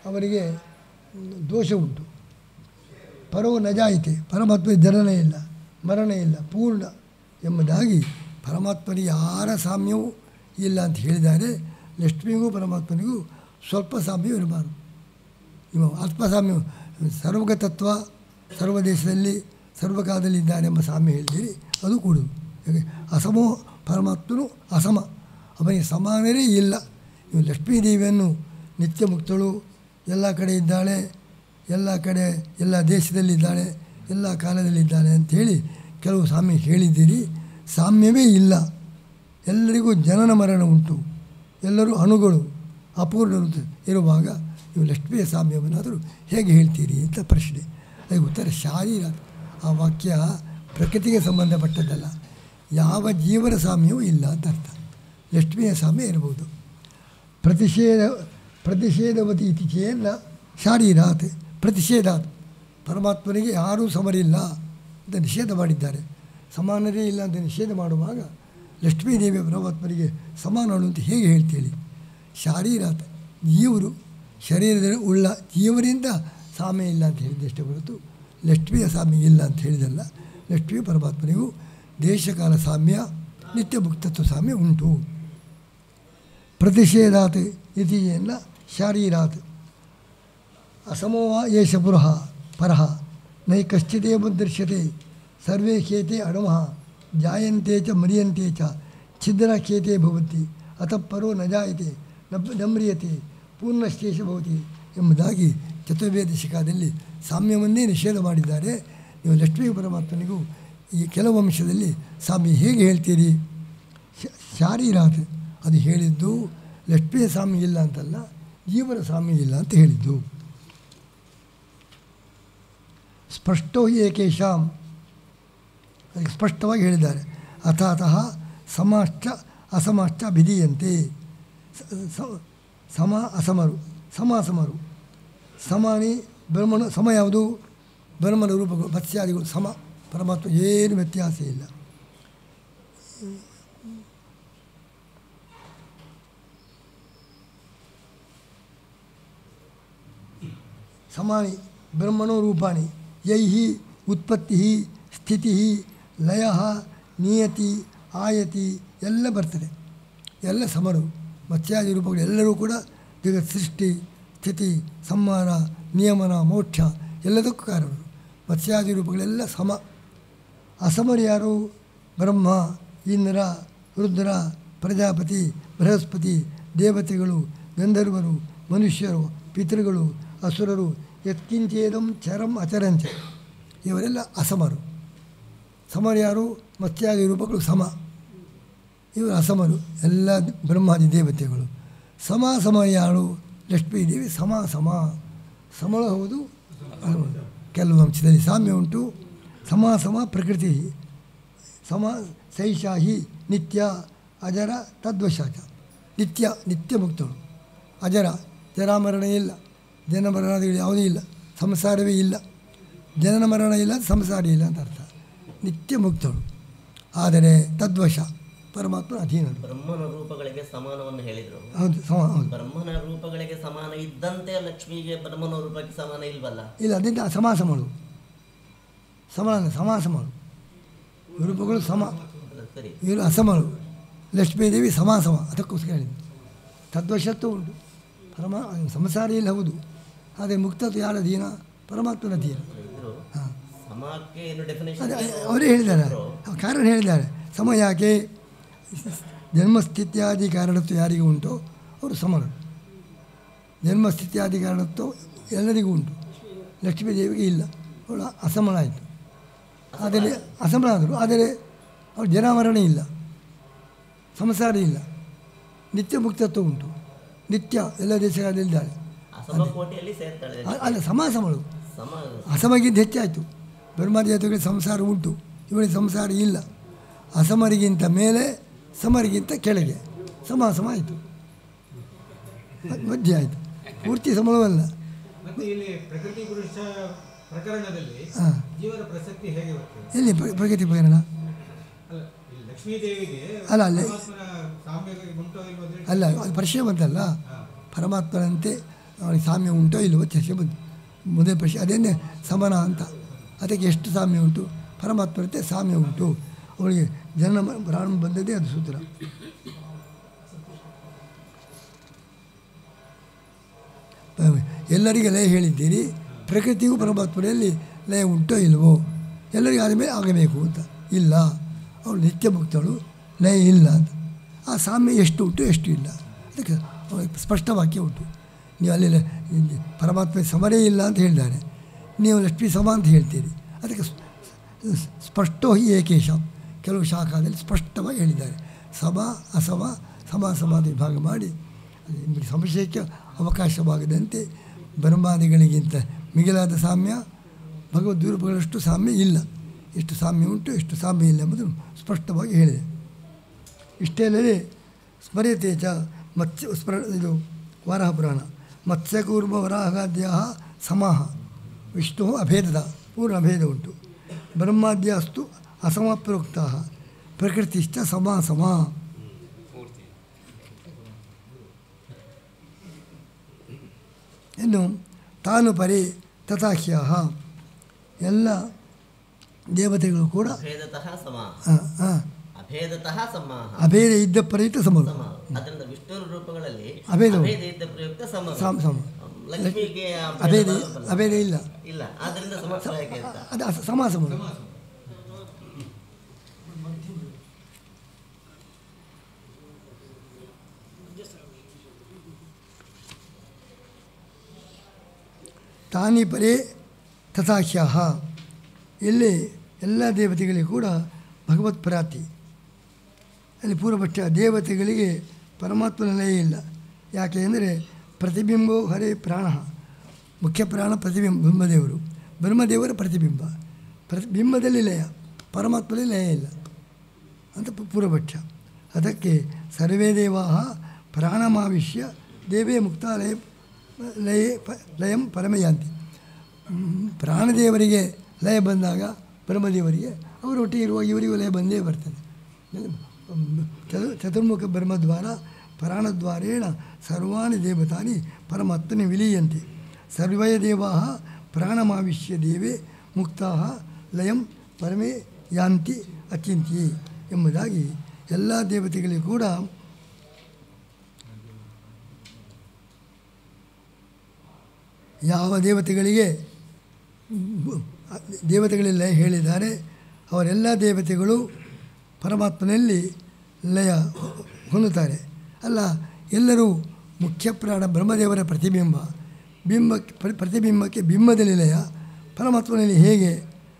ಅವರಿಗೆ ದೋಷ ಉಂಟು. ಪರೋ ನ ಜಾಯತೆ, ಪರಮಾತ್ಮ ಜನನ ಇಲ್ಲ, ಮರಣ ಇಲ್ಲ, ಪೂರ್ಣ ಎಂಬುದಾಗಿ ಪರಮಾತ್ಮನಿಗೆ ಯಾರ ಸಾಮ್ಯವೂ ಇಲ್ಲ ಅಂತ ಹೇಳಿದ್ದಾರೆ. ಲಕ್ಷ್ಮಿಗೂ ಪರಮಾತ್ಮನಿಗೂ ಸ್ವಲ್ಪ ಸಾಮ್ಯ ಇರಬಾರದು. ಇವ ಆತ್ಮಸಾಮ್ಯ, ಸರ್ವಗತತ್ವ, ಸರ್ವ ದೇಶದಲ್ಲಿ ಸರ್ವಕಾಲದಲ್ಲಿ ಇದ್ದಾನೆ ಎಂಬ ಸಾಮ್ಯ ಹೇಳಿದ್ದೀರಿ, ಅದು ಕೂಡುದು. ಯಾಕೆ ಅಸಮೋ ಪರಮಾತ್ಮನು ಅಸಮ, ಅವನಿಗೆ ಸಮಾನರೇ ಇಲ್ಲ. ಇವು ಲಕ್ಷ್ಮೀದೇವಿಯನ್ನು ನಿತ್ಯ ಮುಕ್ತಳು, ಎಲ್ಲ ಕಡೆ ಇದ್ದಾಳೆ, ಎಲ್ಲ ಕಡೆ ಎಲ್ಲ ದೇಶದಲ್ಲಿದ್ದಾಳೆ, ಎಲ್ಲ ಕಾಲದಲ್ಲಿದ್ದಾಳೆ ಅಂಥೇಳಿ ಕೆಲವು ಸಾಮ್ಯ ಹೇಳಿದ್ದೀರಿ. ಸಾಮ್ಯವೇ ಇಲ್ಲ. ಎಲ್ಲರಿಗೂ ಜನನ ಮರಣ ಉಂಟು, ಎಲ್ಲರೂ ಅಣುಗಳು, ಅಪೂರ್ಣರು ಇರುವಾಗ ನೀವು ಲಕ್ಷ್ಮಿಯ ಸಾಮ್ಯವನ್ನಾದರೂ ಹೇಗೆ ಹೇಳ್ತೀರಿ ಅಂತ ಪ್ರಶ್ನೆ. ಅದಕ್ಕೆ ಉತ್ತರ ಶಾರೀರ. ಆ ವಾಕ್ಯ ಪ್ರಕೃತಿಗೆ ಸಂಬಂಧಪಟ್ಟದ್ದಲ್ಲ, ಯಾವ ಜೀವನ ಸಾಮ್ಯವೂ ಇಲ್ಲ ಅಂತ ಅರ್ಥ. ಲಕ್ಷ್ಮಿಯ ಸಾಮ್ಯ ಇರ್ಬೋದು. ಪ್ರತಿಷೇಧವತಿ ಇತಿ ಚೇನ್ನ ಶಾರೀರಾತ್ ಪ್ರತಿಷೇಧಾತ್, ಪರಮಾತ್ಮನಿಗೆ ಯಾರೂ ಸಮರಿಲ್ಲ ಅಂತ ನಿಷೇಧ ಮಾಡಿದ್ದಾರೆ. ಸಮಾನರೇ ಇಲ್ಲ ಅಂತ ನಿಷೇಧ ಮಾಡುವಾಗ ಲಕ್ಷ್ಮೀದೇವಿಯ ಪರಮಾತ್ಮನಿಗೆ ಸಮಾನಳು ಅಂತ ಹೇಗೆ ಹೇಳ್ತೀಳಿ? ಶಾರೀರಾತ್, ಜೀವರು ಶರೀರದಲ್ಲಿ ಉಳ್ಳ ಜೀವರಿಂದ ಸಾಮ್ಯ ಇಲ್ಲ ಅಂತ ಹೇಳಿದ್ದಷ್ಟೇ ಹೊರತು ಲಕ್ಷ್ಮಿಯ ಸಾಮ್ಯ ಇಲ್ಲ ಅಂತ ಹೇಳಿದಲ್ಲ. ಲಕ್ಷ್ಮಿಯು ಪರಮಾತ್ಮನಿಗೂ ದೇಶಕಾಲ ಸಾಮ್ಯ, ನಿತ್ಯ ಮುಕ್ತತ್ವ ಸಾಮ್ಯ ಉಂಟು. ಪ್ರತಿಷೇಧಾತ್ ಇತಿಯನ್ನ ಶಾರೀರಾತ್ ಅಸಮೋವ ಏಷ ಪರಃ ನೈ ಕಶ್ಚಿದೇವ ದೃಶ್ಯತೆ ಸರ್ವೇ ಖೇತೆ ಅಣವಃ ಜಾಯಂತೆ ಚ ಮ್ರಿಯಂತೆ ಚ ಛಿದ್ರ ಖೇತೆ ಭವತಿ ಅತಃ ಪರೋ ನ ಜಾಯತೆ ನ ಮ್ರಿಯತೆ ಪೂರ್ಣಶೇಷ ಭವತಿ ಎಂಬುದಾಗಿ ಚತುರ್ವೇದ ಶಿಖಾದಲ್ಲಿ ಸಾಮ್ಯವನ್ನೇ ನಿಷೇಧ ಮಾಡಿದ್ದಾರೆ. ನೀವು ಲಕ್ಷ್ಮೀ ಪರಮಾತ್ಮನಿಗೂ ಈ ಕೆಲವು ಅಂಶದಲ್ಲಿ ಸಾಮ್ಯ ಹೇಗೆ ಹೇಳ್ತೀರಿ? ಶಾರೀರಾತ್ ಅದು ಹೇಳಿದ್ದು ಲಕ್ಷ್ಮಿಯ ಸಾಮ್ಯ ಇಲ್ಲ ಅಂತಲ್ಲ, ಜೀವನ ಸಾಮ್ಯ ಇಲ್ಲ ಅಂತ ಹೇಳಿದ್ದು. ಸ್ಪಷ್ಟೋ ಏಕೇಶಾಂ, ಅದಕ್ಕೆ ಸ್ಪಷ್ಟವಾಗಿ ಹೇಳಿದ್ದಾರೆ. ಅಥಾತಃ ಸಮಾಶ್ಚ ಅಸಮಾಶ್ಚ ಭಿದೀಯಂತೆ. ಸಮ ಅಸಮರು, ಅಸಮರು. ಸಮಾನಿ ಬ್ರಹ್ಮನು, ಸಮ ಯಾವುದು? ಬ್ರಹ್ಮನ ರೂಪಗಳು ಮತ್ಸ್ಯಾದಿಗಳು ಸಮ, ಪರಮಾತ್ಮ ಏನು ವ್ಯತ್ಯಾಸ ಇಲ್ಲ. ಸಮಾನಿ ಬ್ರಹ್ಮಣೋ ರೂಪಾಣಿ ಯೈಹಿ ಉತ್ಪತ್ತಿ ಸ್ಥಿತಿ ಲಯ ನಿಯತಿ ಆಯತಿ ಎಲ್ಲ ಬರ್ತದೆ. ಎಲ್ಲ ಸಮರು, ಮತ್ಸ್ಯಾದಿ ರೂಪಗಳು ಎಲ್ಲರೂ ಕೂಡ ಜಗತ್ ಸೃಷ್ಟಿ ಸ್ಥಿತಿ ಸಂಹಾರ ನಿಯಮನ ಮೋಕ್ಷ ಎಲ್ಲದಕ್ಕೂ ಕಾರಣರು. ಮತ್ಸ್ಯಾದಿ ರೂಪಗಳೆಲ್ಲ ಸಮ. ಅಸಮರು ಯಾರು? ಬ್ರಹ್ಮ, ಇಂದ್ರ, ರುದ್ರ, ಪ್ರಜಾಪತಿ, ಬೃಹಸ್ಪತಿ, ದೇವತೆಗಳು, ಗಂಧರ್ವರು, ಮನುಷ್ಯರು, ಪಿತೃಗಳು, ಅಸುರರು, ಯತ್ಕಿಂಚೇದಂ ಚರಂ ಅಚರಂಚ, ಇವರೆಲ್ಲ ಅಸಮರು. ಸಮರು ಯಾರು? ಮತ್ಸ್ಯಾದಿ ರೂಪಗಳು ಸಮ, ಇವರು ಅಸಮರು, ಎಲ್ಲ ಬ್ರಹ್ಮಾದಿ ದೇವತೆಗಳು. ಸಮ ಯಾರು? ಲಕ್ಷ್ಮೀದೇವಿ ಸಮಳು ಹೌದು. ಕೆಲವು ಅಂಶದಲ್ಲಿ ಸಾಮ್ಯ ಉಂಟು. ಸಮ ಪ್ರಕೃತಿ, ಸಮ ಸೈಷಾಹಿ ನಿತ್ಯ ಅಜರ ತದ್ವಶಾಚ. ನಿತ್ಯ ಮುಕ್ತಳು, ಅಜರ, ಜರಾಮರಣ ಇಲ್ಲ, ಜನಮರಣಗಳು ಯಾವುದೂ ಇಲ್ಲ, ಸಂಸಾರವೇ ಇಲ್ಲ. ಜನನ ಮರಣ ಇಲ್ಲ, ಸಂಸಾರ ಇಲ್ಲ ಅಂತ ಅರ್ಥ. ನಿತ್ಯ ಮುಕ್ತಳು, ಆದರೆ ತದ್ವಶ, ಪರಮಾತ್ಮ ಅಧೀನರು. ಬ್ರಹ್ಮನ ರೂಪಗಳಿಗೆ ಸಮಾನವನ್ನು ಹೇಳಿದರು. ಹೌದು, ಹೌದು. ಬ್ರಹ್ಮನ ರೂಪಗಳಿಗೆ ಸಮಾನ ಇದ್ದಂತೆ ಲಕ್ಷ್ಮಿಗೆ ಬ್ರಹ್ಮನ ರೂಪಕ್ಕೆ ಸಮಾನ ಇಲ್ವಲ್ಲ? ಇಲ್ಲ, ಅದರಿಂದ ಸಮಾಸಮಳು, ಸಮಾಸಮಳು ರೂಪಗಳು ಸಮ, ಇವರು ಅಸಮಳು. ಲಕ್ಷ್ಮೀದೇವಿ ಸಮ, ಅದಕ್ಕೋಸ್ಕರ ಹೇಳಿದ್ದು. ತದ್ವಶತ್ವ ಉಂಟು, ಸಂಸಾರ ಇಲ್ಲ ಹೌದು, ಆದರೆ ಮುಕ್ತತ್ವ ಯಾರ ಅಧೀನ? ಪರಮಾತ್ಮನ ಅಧೀನ. ಅವರೇ ಹೇಳಿದ್ದಾರೆ, ಕಾರಣ ಹೇಳಿದ್ದಾರೆ. ಸಮ ಯಾಕೆ? ಜನ್ಮಸ್ಥಿತ್ಯಾದಿ ಕಾರಣತ್ವ ಯಾರಿಗೂ ಉಂಟೋ ಅವರು ಸಮರು. ಜನ್ಮಸ್ಥಿತ್ಯಾದಿ ಕಾರಣತ್ವ ಎಲ್ಲರಿಗೂ ಉಂಟು, ಲಕ್ಷ್ಮೀದೇವಿಗೆ ಇಲ್ಲ, ಅವಳು ಅಸಮಳಾಯಿತು. ಆದರೆ ಅಸಮಳಾದರು, ಆದರೆ ಅವಳು ಜನಾಮರಣ ಇಲ್ಲ, ಸಂಸಾರ ಇಲ್ಲ, ನಿತ್ಯ ಮುಕ್ತತ್ವ ಉಂಟು, ನಿತ್ಯ ಎಲ್ಲ ದೇಶಗಳಲ್ಲಿದ್ದಾಳೆ. ಅಲ್ಲ, ಸಮಳು, ಅಸಮಗಿಂತ ಹೆಚ್ಚಾಯಿತು. ಬ್ರಹ್ಮಾದೇವತೆಗಳಿಗೆ ಸಂಸಾರ ಉಂಟು, ಇವಳಿಗೆ ಸಂಸಾರ ಇಲ್ಲ. ಅಸಮರಿಗಿಂತ ಮೇಲೆ ಸಮರಿಗಿಂತ ಕೆಳಗೆ ಸಮ ಆಯಿತು, ಮಧ್ಯೆ ಆಯಿತು, ಪೂರ್ತಿ ಸಮವಲ್ಲ. ಮತ್ತೆ ಇಲ್ಲಿ ಪ್ರಕೃತಿ ಪುರುಷ ಪ್ರಕರಣದಲ್ಲಿ ಜೀವನ ಪ್ರಸಕ್ತಿ ಹೇಗೆ ಬರ್ತದೆ? ಎಲ್ಲಿ ಪ್ರಗತಿ ಪ್ರಕರಣ? ಲಕ್ಷ್ಮೀ ದೇವಿಗೆ ಅಲ್ಲ ಅಲ್ಲೇ ಅಲ್ಲ, ಅದು ಪ್ರಶ್ನೆ ಬಂತಲ್ಲ, ಪರಮಾತ್ಮನಂತೆ ಅವನಿಗೆ ಸಾಮ್ಯ ಉಂಟೋ ಇಲ್ಲವೋ ಚರ್ಚೆ ಬಂತು. ಮೊದಲ ಪ್ರಶ್ನೆ ಅದೇನೇ ಸಮಾನ ಅಂತ. ಅದಕ್ಕೆ ಎಷ್ಟು ಸಾಮ್ಯ ಉಂಟು? ಪರಮಾತ್ಮನಂತೆ ಸಾಮ್ಯ ಉಂಟು. ಅವಳಿಗೆ ಜನ್ಮ ಪ್ರಾಣ ಬಂದದ್ದೇ ಅದು ಸೂತ್ರ. ಎಲ್ಲರಿಗೆ ಲಯ ಹೇಳಿದ್ದೀರಿ, ಪ್ರಕೃತಿಗೂ ಪರಮಾತ್ಮನಲ್ಲಿ ಲಯ ಉಂಟೋ ಇಲ್ಲವೋ? ಎಲ್ಲರಿಗೂ ಆದಮೇಲೆ ಆಗಬೇಕು ಅಂತ ಇಲ್ಲ. ಅವಳು ನಿತ್ಯ ಮುಕ್ತಳು, ಲಯ ಇಲ್ಲ ಅಂತ. ಆ ಸಾಮ್ಯ ಎಷ್ಟು ಉಂಟು ಎಷ್ಟು ಇಲ್ಲ ಅದಕ್ಕೆ ಸ್ಪಷ್ಟ ವಾಕ್ಯ ಉಂಟು. ನೀವು ಅಲ್ಲಿ ಪರಮಾತ್ಮ ಸಮರೇ ಇಲ್ಲ ಅಂತ ಹೇಳಿದ್ದಾರೆ, ನೀವು ಲಕ್ಷ್ಮೀ ಸಮ ಅಂತ ಹೇಳ್ತೀರಿ. ಅದಕ್ಕೆ ಸ್ಪಷ್ಟವಾಗಿ ಏಕೇಶ ಕೆಲವು ಶಾಖಾದಲ್ಲಿ ಸ್ಪಷ್ಟವಾಗಿ ಹೇಳಿದ್ದಾರೆ. ಸಮ ಅಸಮ ಸಮಾಸಮಾದ ವಿಭಾಗ ಮಾಡಿ ಸಂಶಯಕ್ಕೆ ಅವಕಾಶವಾಗದಂತೆ ಬ್ರಹ್ಮಾದಿಗಳಿಗಿಂತ ಮಿಗಿಲಾದ ಸಾಮ್ಯ ಭಗವದ್ರೂಪಗಳಷ್ಟು ಸಾಮ್ಯ ಇಲ್ಲ. ಎಷ್ಟು ಸಾಮ್ಯ ಉಂಟು ಎಷ್ಟು ಸಾಮ್ಯ ಇಲ್ಲ ಎಂಬುದನ್ನು ಸ್ಪಷ್ಟವಾಗಿ ಹೇಳಿದೆ. ಇಷ್ಟೇ ಅಲ್ಲದೆ ಸ್ಮರ್ಯತೆ ಚ ಇದು ವಾರಾಹ ಪುರಾಣ ಮತ್ಸ್ಯಕೂರ್ಮ ವರಾಹಾದ್ಯ ಸಮಾಹ ವಿಷ್ಣು ಅಭೇದದ ಪೂರ್ಣ ಅಭೇದ ಉಂಟು. ಬ್ರಹ್ಮಾದ್ಯಾಸ್ತು ಅಸಮಪ್ರೋಕ್ತ ಪ್ರಕೃತಿಶ್ಚ ಸಮ. ಇನ್ನು ತಾನು ಪರಿ ತಥಾಖ್ಯ ಎಲ್ಲ ದೇವತೆಗಳು ಕೂಡ ಅಭೇದ ಇದ್ದ ಪ್ರಯುಕ್ತ ಸಮರು. ಅದರಿಂದ ವಿಷ್ಣು ರೂಪಗಳಲ್ಲಿ ಅಭೇದ ಇದ್ದ ಪ್ರಯುಕ್ತ ಸಮ. ಲಕ್ಷ್ಮಿಗೆ ಅಭೇದ ಇಲ್ಲ, ಆದ್ದರಿಂದ ಅದು ಸಮಾಸ. ತಾನಿ ಪರೇ ತಥಾಖ್ಯ ಇಲ್ಲಿ ಎಲ್ಲ ದೇವತೆಗಳಿಗೆ ಕೂಡ ಭಗವತ್ ಪ್ರಾತಿ. ಅಲ್ಲಿ ಪೂರ್ವಪಕ್ಷ ದೇವತೆಗಳಿಗೆ ಪರಮಾತ್ಮನ ಲಯ ಇಲ್ಲ. ಯಾಕೆ ಅಂದರೆ ಪ್ರತಿಬಿಂಬೋ ಹರೇ ಪ್ರಾಣ, ಮುಖ್ಯ ಪ್ರಾಣ ಪ್ರತಿಬಿಂಬ ಬ್ರಹ್ಮದೇವರು, ಬ್ರಹ್ಮದೇವರ ಪ್ರತಿಬಿಂಬ. ಬಿಂಬದಲ್ಲಿ ಲಯ, ಪರಮಾತ್ಮದಲ್ಲಿ ಲಯ ಇಲ್ಲ ಅಂತ ಪೂರ್ವಪಕ್ಷ. ಅದಕ್ಕೆ ಸರ್ವೇ ದೇವಾ ಪ್ರಾಣಮಾವಿಶ್ಯ ದೇವೇ ಮುಕ್ತಾಲಯ ಲಯಂ ಪರಮಯಾಂತಿ. ಪ್ರಾಣದೇವರಿಗೆ ಲಯ ಬಂದಾಗ ಬ್ರಹ್ಮದೇವರಿಗೆ ಅವರೊಟ್ಟಿಗೆ ಇರುವ ಇವರಿಗೂ ಲಯ ಬಂದೇ ಬರ್ತದೆ. ಚತುರ್ಮುಖ ಬ್ರಹ್ಮದ್ವಾರ ಪ್ರಾಣದ್ವಾರೇಣ ಸರ್ವಾಣಿ ದೇವತಾನಿ ಪರಮಾತ್ಮನೆ ವಿಲೀಯಂತೆ. ಸರ್ವೇ ದೇವಾ ಪ್ರಾಣಮಾವಿಶ್ಯ ದೇವೇ ಮುಕ್ತಾ ಲಯಂ ಪರಮೇ ಯಾಂತಿ ಅಚಿಂತ್ಯೆ ಎಂಬುದಾಗಿ ಎಲ್ಲ ದೇವತೆಗಳಿಗೂ ಕೂಡ ಯಾವ ದೇವತೆಗಳಿಗೆ ದೇವತೆಗಳೆಲ್ಲ ಹೇಳಿದ್ದಾರೆ ಅವರೆಲ್ಲ ದೇವತೆಗಳು ಪರಮಾತ್ಮನಲ್ಲಿ ಲಯ ಹೊಂದುತ್ತಾರೆ. ಅಲ್ಲ, ಎಲ್ಲರೂ ಮುಖ್ಯ ಪ್ರಾಣ ಬ್ರಹ್ಮದೇವರ ಪ್ರತಿಬಿಂಬಕ್ಕೆ ಬಿಂಬದಲ್ಲಿ ಲಯ, ಪರಮಾತ್ಮನಲ್ಲಿ ಹೇಗೆ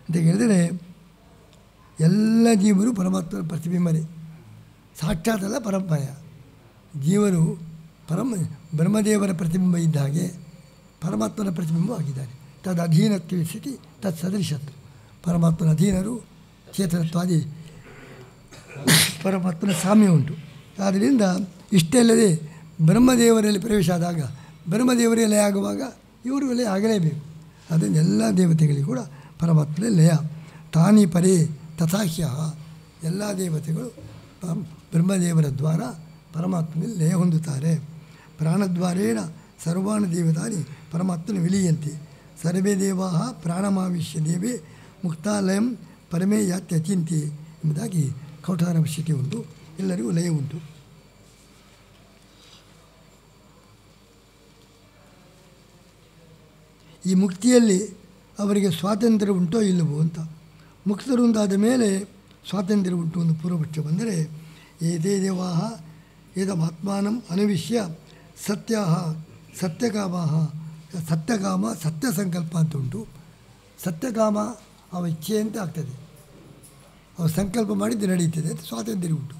ಅಂತ ಹೇಳಿದರೆ ಎಲ್ಲ ಜೀವರು ಪರಮಾತ್ಮನ ಪ್ರತಿಬಿಂಬನೇ, ಸಾಕ್ಷಾತ್ ಅಲ್ಲ ಪರಂಪರೆಯ ಜೀವರು ಬ್ರಹ್ಮದೇವರ ಪ್ರತಿಬಿಂಬ ಇದ್ದ ಹಾಗೆ ಪರಮಾತ್ಮನ ಪ್ರತಿಬಿಂಬ ಆಗಿದ್ದಾರೆ. ತದ್ ಅಧೀನತ್ವ ಸ್ಥಿತಿ ತತ್ ಸದೃಶತ್ವ, ಪರಮಾತ್ಮನ ಅಧೀನರು ಚೇತನತ್ವಾದಿ ಪರಮಾತ್ಮನ ಸಾಮ್ಯ ಉಂಟು. ಆದ್ದರಿಂದ ಇಷ್ಟೇ ಅಲ್ಲದೆ ಬ್ರಹ್ಮದೇವರಲ್ಲಿ ಪ್ರವೇಶ ಆದಾಗ ಬ್ರಹ್ಮದೇವರೇ ಲಯ ಆಗುವಾಗ ಇವರು ಲಯ ಆಗಲೇಬೇಕು. ಅದರಿಂದ ಎಲ್ಲ ದೇವತೆಗಳಿಗೂ ಕೂಡ ಪರಮಾತ್ಮನೇ ಲಯ. ತಾನಿ ಪರೇ ತಥಾಖ್ಯ ಎಲ್ಲ ದೇವತೆಗಳು ಬ್ರಹ್ಮದೇವರ ದ್ವಾರ ಪರಮಾತ್ಮನಲ್ಲಿ ಲಯ ಹೊಂದುತ್ತಾರೆ. ಪ್ರಾಣದ್ವಾರೇಣ ಸರ್ವಾಣಿ ದೇವತಾನಿ ಪರಮಾತ್ಮನ ವಿಲೀಯಂತೆ. ಸರ್ವೇ ದೇವಾ ಪ್ರಾಣಮಾವಿಶ್ಯ ದೇವೇ ಮುಕ್ತಾಲಯಂ ಪರಮೇ ಯಾತ್ಯಚಿಂತೆ ಎಂಬುದಾಗಿ ಕೌಠಾರ ಅವಶ್ಯಕತೆ ಉಂಟು. ಎಲ್ಲರಿಗೂ ಲಯ ಉಂಟು. ಈ ಮುಕ್ತಿಯಲ್ಲಿ ಅವರಿಗೆ ಸ್ವಾತಂತ್ರ್ಯ ಉಂಟೋ ಇಲ್ಲವೋ ಅಂತ. ಮುಕ್ತರು ಅಂತಾದ ಮೇಲೆ ಸ್ವಾತಂತ್ರ್ಯ ಉಂಟು ಒಂದು ಪೂರ್ವಪಕ್ಷ ಬಂದರೆ, ಏತೇ ದೇವಾ ಏತಮಾತ್ಮಾನಂ ಅನುವಿಶ್ಯ ಸತ್ಯಕಾಮ ಸತ್ಯ ಸಂಕಲ್ಪ ಅಂತ ಉಂಟು. ಸತ್ಯಕಾಮ ಅವ ಇಚ್ಛೆಯಂತೆ ಆಗ್ತದೆ, ಅವ ಸಂಕಲ್ಪ ಮಾಡಿದ್ದು ನಡೀತದೆ ಅಂತ ಸ್ವಾತಂತ್ರ್ಯ ಉಂಟು.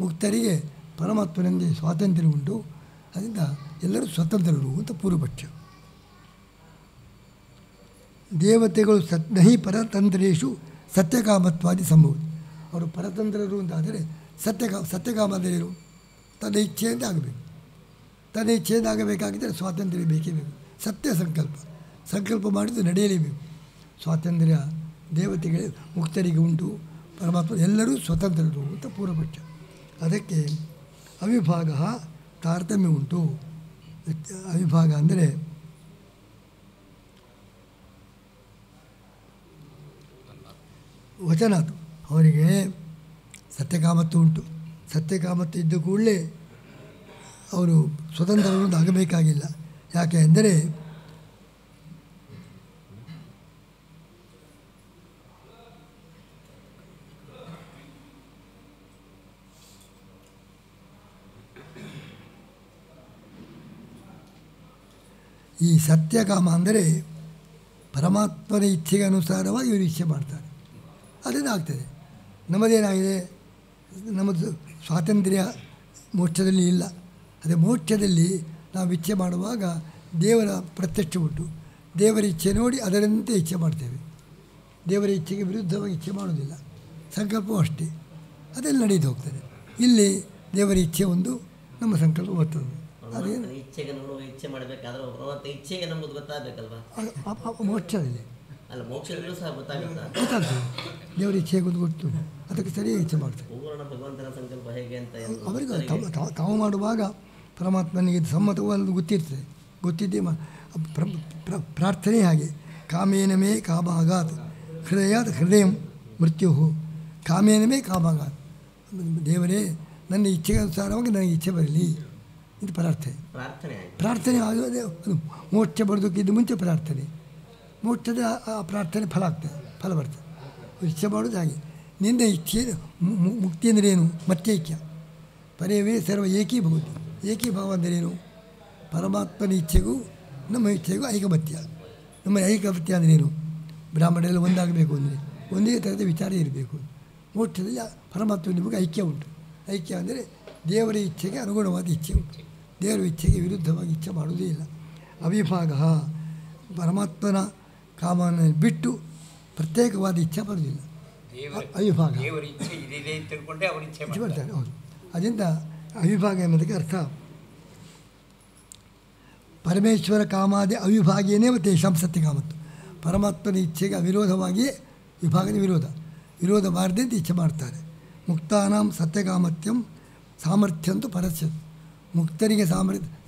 ಮುಕ್ತರಿಗೆ ಪರಮಾತ್ಮನಿಂದ ಸ್ವಾತಂತ್ರ್ಯ ಉಂಟು. ಅದರಿಂದ ಎಲ್ಲರೂ ಸ್ವತಂತ್ರರು ಅಂತ ಪೂರ್ವಪಕ್ಷ. ದೇವತೆಗಳು ನಹಿ ಪರತಂತ್ರೇಶು ಸತ್ಯಕಾಮತ್ವಾದಿ ಸಂಭವ, ಅವರು ಪರತಂತ್ರರು ಅಂತಾದರೆ ಸತ್ಯಕಾಮ ಅಂದರೆ ಏನು? ತನ್ನ ಇಚ್ಛೆಯಂತೆ ಆಗಬೇಕು. ತನ್ನ ಇಚ್ಛೆಯಿಂದ ಆಗಬೇಕಾಗಿದ್ದರೆ ಸ್ವಾತಂತ್ರ್ಯ ಬೇಕೇ ಬೇಕು. ಸತ್ಯ ಸಂಕಲ್ಪ ಮಾಡಿದ್ದು ನಡೆಯಲೇಬೇಕು. ಸ್ವಾತಂತ್ರ್ಯ ದೇವತೆಗಳೇ ಮುಕ್ತರಿಗೆ ಉಂಟು, ಪರಮಾತ್ಮ ಎಲ್ಲರೂ ಸ್ವತಂತ್ರರು ಅಂತ ಪೂರ್ವಪಕ್ಷ. ಅದಕ್ಕೆ ಅವಿಭಾಗ ತಾರತಮ್ಯ ಉಂಟು. ಅವಿಭಾಗ ಅಂದರೆ ವಚನಾತು ಅವರಿಗೆ ಸತ್ಯಕಾಮತ್ತು ಉಂಟು. ಸತ್ಯಕಾಮತ್ತು ಇದ್ದ ಕೂಡಲೇ ಅವರು ಸ್ವತಂತ್ರರು ಆಗಬೇಕಾಗಿಲ್ಲ. ಯಾಕೆ ಅಂದರೆ ಈ ಸತ್ಯಕಾಮ ಅಂದರೆ ಪರಮಾತ್ಮನ ಇಚ್ಛೆಗೆ ಅನುಸಾರವಾಗಿ ಇವರು ಇಚ್ಛೆ ಮಾಡ್ತಾರೆ, ಅದರಿಂದ ಆಗ್ತದೆ. ನಮ್ಮದೇನಾಗಿದೆ, ನಮ್ಮದು ಸ್ವಾತಂತ್ರ್ಯ ಮೋಕ್ಷದಲ್ಲಿ ಇಲ್ಲ. ಅದೇ ಮೋಕ್ಷದಲ್ಲಿ ನಾವು ಇಚ್ಛೆ ಮಾಡುವಾಗ ದೇವರ ಪ್ರತ್ಯಕ್ಷ ಉಂಟು. ದೇವರ ಇಚ್ಛೆ ನೋಡಿ ಅದರಂತೆ ಇಚ್ಛೆ ಮಾಡ್ತೇವೆ. ದೇವರ ಇಚ್ಛೆಗೆ ವಿರುದ್ಧವಾಗಿ ಇಚ್ಛೆ ಮಾಡೋದಿಲ್ಲ. ಸಂಕಲ್ಪವೂ ಅಷ್ಟೇ, ಅದೆಲ್ಲ ನಡೆದು ಹೋಗ್ತದೆ. ಇಲ್ಲಿ ದೇವರ ಇಚ್ಛೆ ಒಂದು, ನಮ್ಮ ಸಂಕಲ್ಪ ಬರ್ತದೆ. ಅದೇನು ಇಚ್ಛೆಗೆ ನೋಡುವ ಇಚ್ಛೆ ಮಾಡಬೇಕಾದ್ರೆ ಪರಮಾತ್ಮ ಇಚ್ಛೆಗೆ ನಮ್ಮದು ಗೊತ್ತಾಗಬೇಕಲ್ವಾ? ಮೋಕ್ಷದಲ್ಲಿ ಅಲ್ಲ, ಮೋಕ್ಷದಲ್ಲೂ ಸಹ ಗೊತ್ತಾಗ್ತದೆ. ದೇವರ ಇಚ್ಛೆ ಗೊತ್ತು, ಅದಕ್ಕೆ ಸರಿಯಾಗಿ ಇಚ್ಛೆ ಮಾಡ್ತಾರೆ. ಪೂರ್ಣ ಭಗವಂತನ ಸಂಕಲ್ಪ ಹೇಗೆ ಅಂತ ಅವರಿಗೆ ತಾವು ಮಾಡುವಾಗ ಪರಮಾತ್ಮನಿಗೆ ಸಮ್ಮತವಾದ ಗೊತ್ತಿರ್ತದೆ. ಗೊತ್ತಿದ್ದೇ ಪ್ರಾರ್ಥನೆ ಹಾಗೆ ಕಾಮೇನಮೇ ಕಾಮಾಗಾತ್ ಹೃದಯಾತ್ ಹೃದಯ ಮೃತ್ಯು ಕಾಮೇನಮೇ ಕಾಮಾಗಾತ್. ದೇವರೇ, ನನ್ನ ಇಚ್ಛೆಗೆ ಅನುಸಾರವಾಗಿ ನನಗೆ ಇಚ್ಛೆ ಬರಲಿ ಇದು ಪ್ರಾರ್ಥನೆ ಆಗೋದೇ. ಅದು ಮೋಕ್ಷ ಬರೋದಕ್ಕಿಂತ ಮುಂಚೆ ಪ್ರಾರ್ಥನೆ, ಮೋಕ್ಷದ ಆ ಪ್ರಾರ್ಥನೆ ಫಲ ಬರ್ತದೆ. ಇಚ್ಛೆ ಮಾಡೋದು ಹಾಗೆ. ನಿನ್ನ ಇಚ್ಛೆ ಮುಕ್ತಿ ಅಂದರೆ ಏನು? ಮತ್ಯೈಕ್ಯ ಪರೇವೇ ಸರ್ವ ಏಕೀಭವತಿ. ಏಕೀಭಾವ ಅಂದರೇನು? ಪರಮಾತ್ಮನ ಇಚ್ಛೆಗೂ ನಮ್ಮ ಇಚ್ಛೆಗೂ ಐಕಮತ್ಯ. ನಮ್ಮ ಐಕಮತ್ಯ ಅಂದ್ರೇನು? ಬ್ರಾಹ್ಮಣರೆಲ್ಲ ಒಂದಾಗಬೇಕು ಅಂದರೆ ಒಂದೇ ಥರದ ವಿಚಾರ ಇರಬೇಕು. ಮೋಕ್ಷದಲ್ಲಿ ಪರಮಾತ್ಮ ನಿಮಗೆ ಐಕ್ಯ ಉಂಟು. ಐಕ್ಯ ಅಂದರೆ ದೇವರ ಇಚ್ಛೆಗೆ ಅನುಗುಣವಾದ ಇಚ್ಛೆ ಉಂಟು. ದೇವರ ಇಚ್ಛೆಗೆ ವಿರುದ್ಧವಾಗಿ ಇಚ್ಛೆ ಮಾಡುವುದೇ ಇಲ್ಲ. ಅವಿಭಾಗ ಪರಮಾತ್ಮನ ಕಾಮವನ್ನು ಬಿಟ್ಟು ಪ್ರತ್ಯೇಕವಾದ ಇಚ್ಛೆ ಬರುವುದಿಲ್ಲ. ಅವಿಭಾಗ ಇಚ್ಛೆ ಬರ್ತಾರೆ. ಹೌದು. ಅದರಿಂದ ಅವಿಭಾಗ ಎನ್ನುವುದಕ್ಕೆ ಅರ್ಥ ಪರಮೇಶ್ವರ ಕಾಮಾದಿ ಅವಿಭಾಗೇನೇ ತೇಷಾಂ ಸತ್ಯಕಾಮತ್ತು. ಪರಮಾತ್ಮನ ಇಚ್ಛೆಗೆ ಅವಿರೋಧವಾಗಿಯೇ ವಿಭಾಗದ ವಿರೋಧ ಮಾಡದಂತೆ ಇಚ್ಛೆ ಮಾಡ್ತಾರೆ. ಮುಕ್ತಾನಾಂ ಸತ್ಯಕಾಮತ್ಯಂ ಸಾಮರ್ಥ್ಯಂತೂ ಪರಸ್ಯ. ಮುಕ್ತರಿಗೆ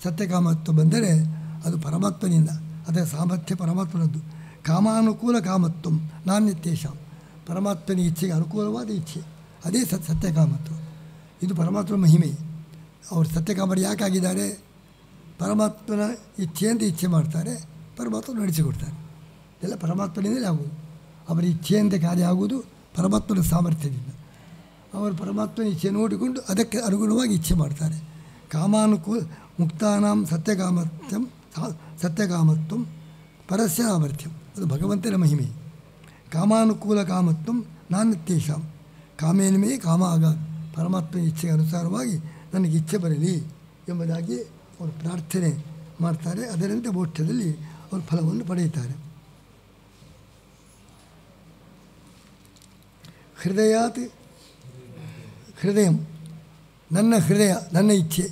ಸತ್ಯಕಾಮತ್ವ ಬಂದರೆ ಅದು ಪರಮಾತ್ಮನಿಂದ, ಅದರ ಸಾಮರ್ಥ್ಯ ಪರಮಾತ್ಮನದ್ದು. ಕಾಮಾನುಕೂಲ ಕಾಮತ್ವ ನಾಣ್ಯತೇಷಾಂ. ಪರಮಾತ್ಮನ ಇಚ್ಛೆಗೆ ಅನುಕೂಲವಾದ ಇಚ್ಛೆ, ಅದೇ ಸತ್ಯಕಾಮತ್ವ. ಇದು ಪರಮಾತ್ಮನ ಮಹಿಮೆ. ಅವರು ಸತ್ಯಕಾಮರು ಯಾಕಾಗಿದ್ದಾರೆ? ಪರಮಾತ್ಮನ ಇಚ್ಛೆಯಿಂದ ಇಚ್ಛೆ ಮಾಡ್ತಾರೆ, ಪರಮಾತ್ಮ ನಡೆಸಿಕೊಡ್ತಾರೆ. ಎಲ್ಲ ಪರಮಾತ್ಮನಿಂದಲೇ ಆಗುವುದು. ಅವರ ಇಚ್ಛೆಯಿಂದ ಕಾರ್ಯ ಆಗುವುದು ಪರಮಾತ್ಮನ ಸಾಮರ್ಥ್ಯದಿಂದ. ಅವರು ಪರಮಾತ್ಮನ ಇಚ್ಛೆ ನೋಡಿಕೊಂಡು ಅದಕ್ಕೆ ಅನುಗುಣವಾಗಿ ಇಚ್ಛೆ ಮಾಡ್ತಾರೆ. ಕಾಮಾನುಕೂಲ ಮುಕ್ತಾನಾಂ ಸತ್ಯಕಾಮತ್ವಂ ಪರಸ್ಯ ಸಾಮರ್ಥ್ಯಂ. ಅದು ಭಗವಂತನ ಮಹಿಮೆ. ಕಾಮಾನುಕೂಲ ಕಾಮತ್ವ ನಾನ್ಯತೇಷಾಂ. ಕಾಮೇನಮೇ ಕಾಮ ಆಗಾತ್. ಪರಮಾತ್ಮನ ಇಚ್ಛೆಗೆ ಅನುಸಾರವಾಗಿ ನನಗೆ ಇಚ್ಛೆ ಬರಲಿ ಎಂಬುದಾಗಿ ಅವರು ಪ್ರಾರ್ಥನೆ ಮಾಡ್ತಾರೆ. ಅದರಂತೆ ಮೋಕ್ಷದಲ್ಲಿ ಅವರು ಫಲವನ್ನು ಪಡೆಯುತ್ತಾರೆ. ಹೃದಯಾತ್ ಹೃದಯ, ನನ್ನ ಹೃದಯ, ನನ್ನ ಇಚ್ಛೆ.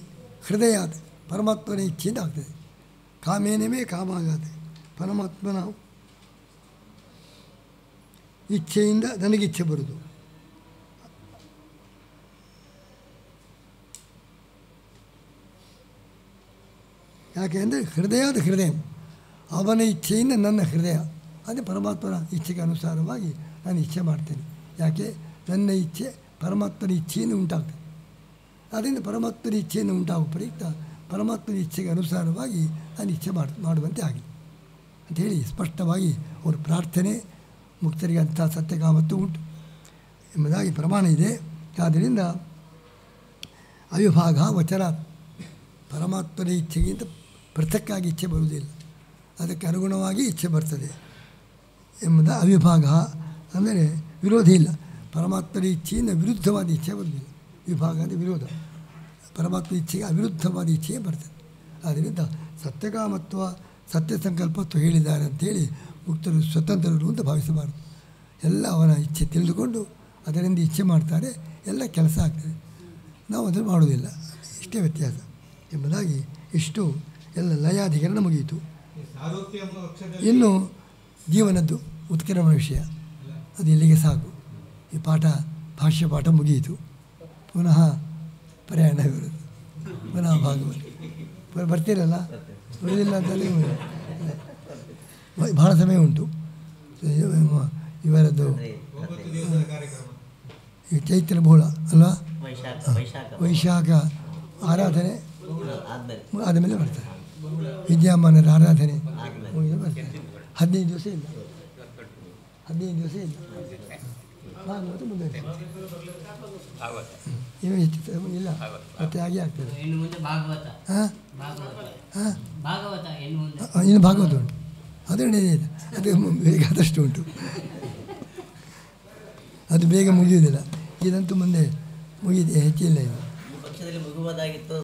ಹೃದಯಾತ್ ಪರಮಾತ್ಮನ ಇಚ್ಛೆಯಿಂದ ಆಗ್ತದೆ. ಕಾಮೇನಮೇ ಕಾಮ ಆಗತ್ತೆ. ಪರಮಾತ್ಮನ ಇಚ್ಛೆಯಿಂದ ನನಗೆ ಇಚ್ಛೆ ಬರುವುದು. ಯಾಕೆ ಅಂದರೆ ಹೃದಯಾದ ಹೃದಯ, ಅವನ ಇಚ್ಛೆಯಿಂದ ನನ್ನ ಹೃದಯ. ಅದೇ ಪರಮಾತ್ಮನ ಇಚ್ಛೆಗೆ ಅನುಸಾರವಾಗಿ ನಾನು ಇಚ್ಛೆ ಮಾಡ್ತೇನೆ. ಯಾಕೆ? ನನ್ನ ಇಚ್ಛೆ ಪರಮಾತ್ಮನ ಇಚ್ಛೆಯಿಂದ ಉಂಟಾಗ್ತದೆ. ಅದರಿಂದ ಪರಮಾತ್ಮನ ಇಚ್ಛೆಯಿಂದ ಉಂಟಾಗುವ ಪ್ರಯುಕ್ತ ಪರಮಾತ್ಮನ ಇಚ್ಛೆಗೆ ಅನುಸಾರವಾಗಿ ನಾನು ಇಚ್ಛೆ ಮಾಡುವಂತೆ ಆಗಿದೆ ಅಂಥೇಳಿ ಸ್ಪಷ್ಟವಾಗಿ ಅವರು ಪ್ರಾರ್ಥನೆ. ಮುಕ್ತರಿಗೆ ಅಂಥ ಸತ್ಯಕಾಮತ್ತು ಉಂಟು ಎಂಬುದಾಗಿ ಪ್ರಮಾಣ ಇದೆ. ಆದ್ದರಿಂದ ಅವಿಭಾಗ ವಚನ ಪರಮಾತ್ಮನ ಇಚ್ಛೆಗಿಂತ ಪೃಥಕ್ಕಾಗಿ ಇಚ್ಛೆ ಬರುವುದಿಲ್ಲ, ಅದಕ್ಕೆ ಅನುಗುಣವಾಗಿ ಇಚ್ಛೆ ಬರ್ತದೆ ಎಂಬುದು ಅವಿಭಾಗ. ಅಂದರೆ ವಿರೋಧ ಇಲ್ಲ. ಪರಮಾತ್ಮನ ಇಚ್ಛೆಯಿಂದ ವಿರುದ್ಧವಾದ ಇಚ್ಛೆ ಬರುವುದಿಲ್ಲ. ವಿಭಾಗ ಅಂದರೆ ವಿರೋಧ. ಪರಮಾತ್ಮ ಇಚ್ಛೆಗೆ ಅವಿರುದ್ಧವಾದ ಇಚ್ಛೆಯೇ ಬರ್ತದೆ. ಆದ್ದರಿಂದ ಸತ್ಯಕಾಮತ್ವ ಸತ್ಯ ಸಂಕಲ್ಪತ್ವ ಹೇಳಿದ್ದಾರೆ ಅಂಥೇಳಿ ಮುಕ್ತರು ಸ್ವತಂತ್ರರು ಅಂತ ಭಾವಿಸಬಾರದು. ಎಲ್ಲ ಅವನ ಇಚ್ಛೆ ತಿಳಿದುಕೊಂಡು ಅದರಿಂದ ಇಚ್ಛೆ ಮಾಡ್ತಾರೆ, ಎಲ್ಲ ಕೆಲಸ ಆಗ್ತದೆ. ನಾವು ಅದನ್ನು ಮಾಡೋದಿಲ್ಲ, ಇಷ್ಟೇ ವ್ಯತ್ಯಾಸ ಎಂಬುದಾಗಿ ಇಷ್ಟು ಎಲ್ಲ ಲಯಾಧಿಕರಣ ಮುಗಿಯಿತು. ಸಾರೂಪ್ಯ ಎಂಬ ಪಕ್ಷದಲ್ಲಿ ಇನ್ನು ಜೀವನದ್ದು ಉತ್ಕ್ರಮಣ ವಿಷಯ ಅದು ಇಲ್ಲಿಗೆ ಸಾಕು. ಈ ಭಾಷ್ಯ ಪಾಠ ಮುಗಿಯಿತು. ಪುನಃ ಪ್ರಯಾಣ ಬರುತ್ತೆ, ಪುನಃ ಭಾಗವತ ಬರ್ತೀರಲ್ಲ, ಬರೋದಿಲ್ಲ ಅಂತಂದರೆ ಭಾಳ ಸಮಯ ಉಂಟು. ಇವರದ್ದು 9 ದಿವಸದ ಕಾರ್ಯಕ್ರಮ. ಈ ಚೈತ್ರ ಬಹುಳ ಅಲ್ವಾ, ವೈಶಾಖ ಆರಾಧನೆ ಆದಮೇಲೆ ಬರ್ತಾರೆ. ವಿದ್ಯಾಮಾನರ ಆರಾಧನೆ ಮುಗಿದು ಬರ್ತಾರೆ. 15 ದಿವಸ ಇಲ್ಲ, 15 ದಿವಸ ಇಲ್ಲ. ಭಾಗವತ ಮುಂದೆ ಇನ್ನೂ ಹೆಚ್ಚು ಇಲ್ಲ, ಮತ್ತೆ ಹಾಗೆ ಆಗ್ತದೆ. ಹಾಂ ಇನ್ನು ಭಾಗವತ ಉಂಟು, ಅದು ನಡೆದಿದೆ, ಅದು ಬೇಕಾದಷ್ಟು ಉಂಟು, ಅದು ಬೇಗ ಮುಗಿಯುವುದಿಲ್ಲ. ಇದಂತೂ ಮುಂದೆ ಮುಗಿದಿದೆ, ಹೆಚ್ಚಿಲ್ಲ ಇದು. ಪಕ್ಷದಲ್ಲಿ ಮುಗುವುದಾಗಿತ್ತು.